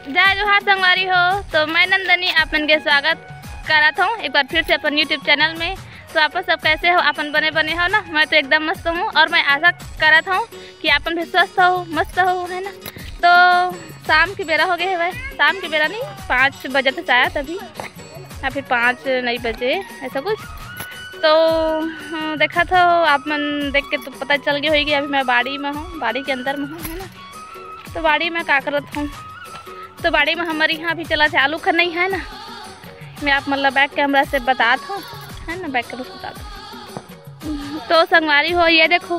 जय जोहार संगवारी हो। तो मैं नंदनी अपन के स्वागत करत हूँ एक बार फिर से अपन यूट्यूब चैनल में। तो आप सब कैसे हो? अपन बने हो ना? मैं तो एकदम मस्त हूँ और मैं आशा करत हूँ कि अपन भी स्वस्थ हो, मस्त हो, है ना। तो शाम की बेरा हो गए है भाई, शाम की बेरा नहीं 5 बजे तो शायद अभी, या फिर 5 नहीं बजे ऐसा कुछ। तो देखा था आप मन देख के तो पता चल गया होगी अभी मैं बाड़ी में हूँ, बाड़ी के अंदर में हूँ, है ना। तो बाड़ी में का करत हूँ, तो बाड़ी में हमारे यहाँ भी चला थे आलू खनई, है ना। मैं आप मतलब बैक कैमरा से बताता हूँ, है ना, बैक कैमरा से बताता हूँ। तो संगवारी हो ये देखो,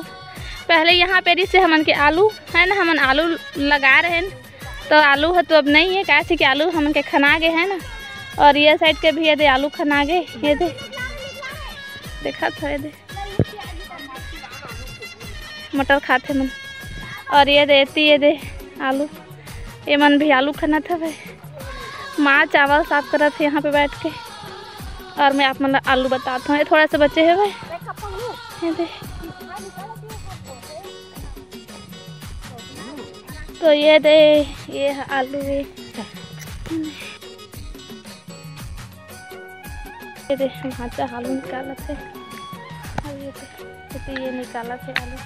पहले यहाँ पे से हमन के आलू, है ना, हमन आलू लगा रहे हैं। तो आलू है तो अब नहीं है, कैसे कि आलू हमन के खना गए, है ना। और ये साइड के भी ये दे आलू खना गए, ये दे देखा था, ये दे मटर खाते मन। और ये देती ये दे आलू, ये मन भी आलू खाना था भाई। माँ चावल साफ कर रहा था यहाँ पे बैठ के, और मैं आप मतलब आलू बताता हूँ। ये थोड़ा सा बचे है भाई, ये दे। तो ये दे, ये है आलू, ये दे वहाँ से आलू निकाला थे, और ये दे तो ये निकाला थे आलू।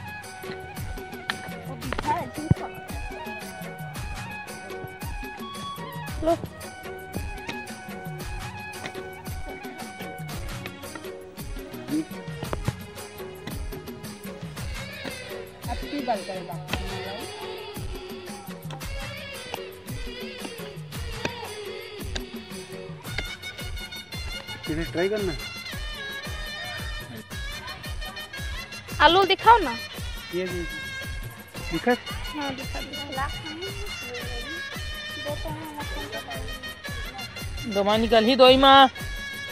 लो अच्छी बन गई ट्राई करना। आलू दिखाओ ना, ये दिखा। हाँ दिखा दो माँ निकल ही दो माँ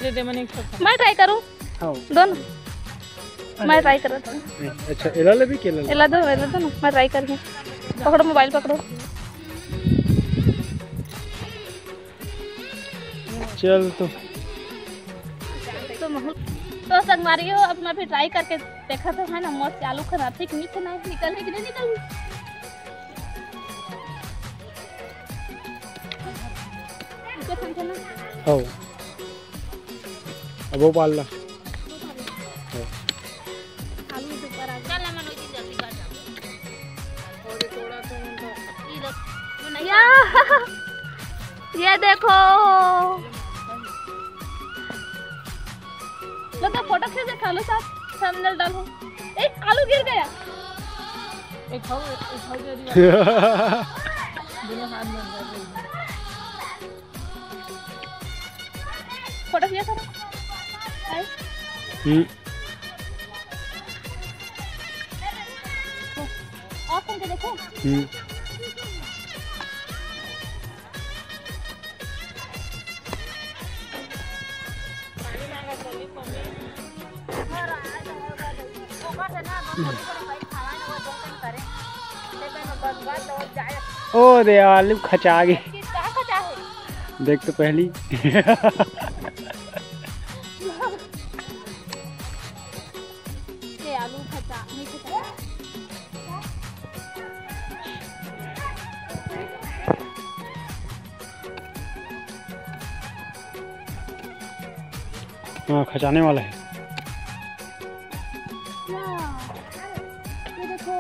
दे मैंने। मैं ट्राई करूँ दोनों, मैं ट्राई कर रहा था। अच्छा एला ले भी केला एला दो ना, मैं ट्राई करके। पकड़ो मोबाइल पकड़ो, चल। तो संगवारी हो अब मैं भी ट्राई करके देखा था, है ना। मस्त आलू खराब थी कि नहीं, निकल कि नहीं निकल। हो अब वो पाल ला। ये देखो, लो तो फोटो खींच के खालो साथ, थंबनेल डालो। एक आलू गिर गया, एक खाओ दोनों हाथ में फोटो खींच करो। ऑफ करके देखो। ओ दे आलू खचा गए, देख तो पहली। ये आलू खचा नहीं खचा। हाँ खचाने वाला है। ये देखो,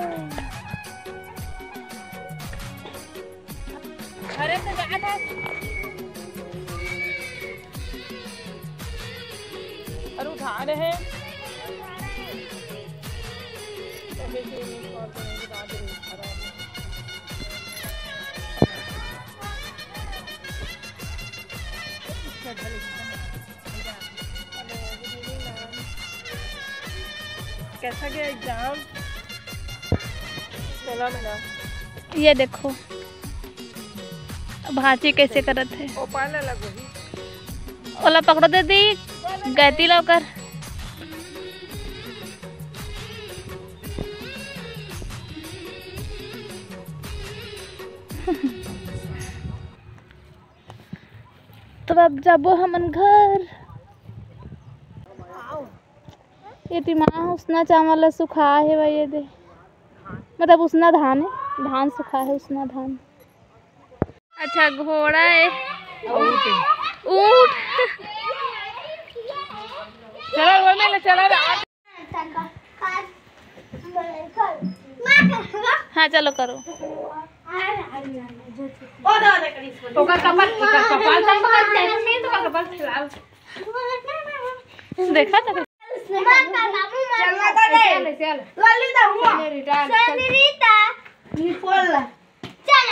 अरे तो जगह था और उठा रहे हैं। कैसा गया एग्जाम? चला मैडम। ये देखो भाजी कैसे करत है। ओला पकड़ो दे दी गैती लौकर। तो अब जाबो हमन घर। ये तिमा उसना चावल सुखा है भाई, ये दे मतलब उसना धान है, धान सुखा है उसना धान। अच्छा घोड़ा है, ऊँट। चलो वो में ले चला रे। हाँ चलो करो। ओका कपाल संग पकड़ के मैं तो कपाल खिलाओ। देखा था चलना था रे चल लल्ली दा हुआ सनीता नी फोल चल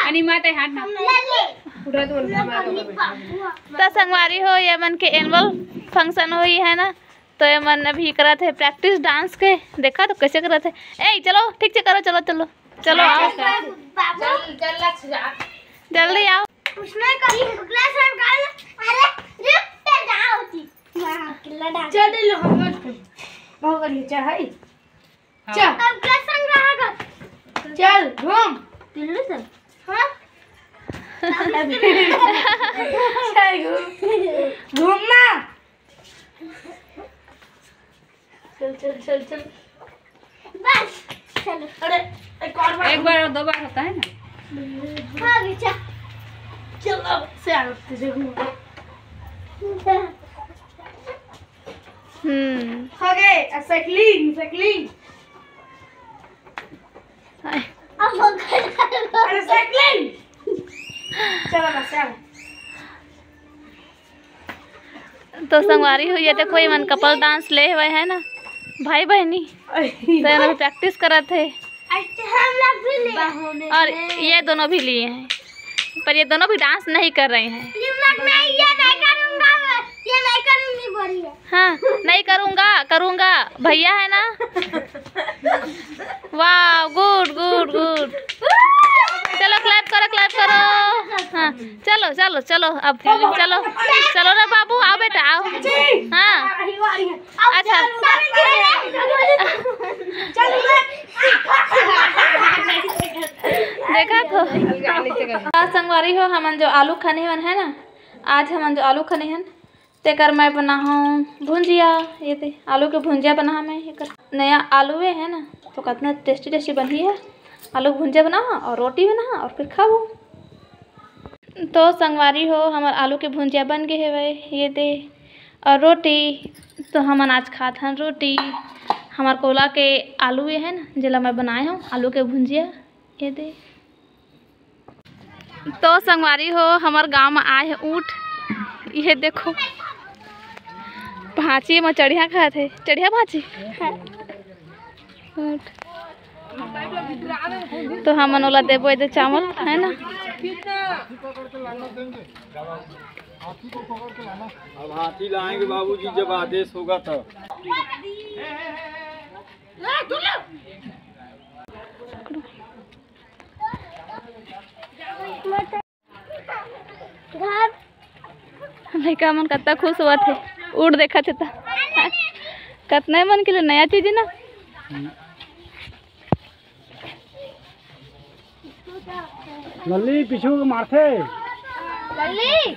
अनि माते हाथ ना पूरा तो तो संगवारी हो ये मन के एनुअल फंक्शन हुई है ना, तो ये मन अभी करा थे प्रैक्टिस डांस के। देखा तो कैसे करा थे। ए चलो ठीक से करो, चलो चलो चलो आओ चल चल लक्ष्य जा जल्दी आओ। उसने कहीं क्लास में गाल अरे रुक पे जाओ थी वहां किला डाल चल लो हम मत बहुत कर नीचे है चल अब क्लास संग रहेगा चल घूम दिल्ली से हां चल घूमना चल चल चल चल बस चलो अरे एक बार और दो बार होता है ना। हां बेटा चलो से आ तुझे घूम हो गए साइकिलिंग साइकिलिंग अब अरे साइकिलिंग चलो बस चल। तो संगवारी हुई है तो कोई मन कपल डांस ले हुए है ना भाई बहनी, तो ये प्रैक्टिस करा थे हम लोग भी ले और ये दोनों भी लिए हैं, पर ये दोनों भी डांस नहीं कर रहे हैं। मैं ये नहीं करूंगा, ये नहीं करूंगी बोली है। हाँ नहीं करूँगा करूँगा भैया है ना। वाह गुड गुड गुड। चलो क्लैप करो। हाँ चलो चलो चलो अब चलो चलो ना बाबू आओ बेटा आओ। हाँ अच्छा देखा तो संगवारी हो हमन जो आलू खने हन है ना, आज हमन जो आलू खने हन तेकर मैं बना हूँ भुंजिया। ये थे आलू के भुंजिया बना मैं एक नया आलूए है ना, तो कितना टेस्टी टेस्टी बनी है। आलू भुंजिया बना और रोटी बना और फिर खाओ। तो संगवारी हो हमार आलू के भुंजिया बन गए है भाई, ये दे और रोटी। तो हमन आज खात हन रोटी। हमार कोला के आलू ये है ना जिला मैं बनाए हूँ आलू के भुंजिया, ये दे। तो संगवारी हो हमार गांव में आए है ऊँट, ये देखो भांची में चढ़िया खाए थे, चढ़िया भांची ऊँट। तो हमन ओला देबो इधर चावल है ना। अब हाथी लाएंगे बाबूजी जब आदेश होगा तब। लड़का मन कितना खुश हुआ थे ऊँट देखा थे, कितना मन के लिए नया चीज है ना। लल्ली पीछू मारते लल्ली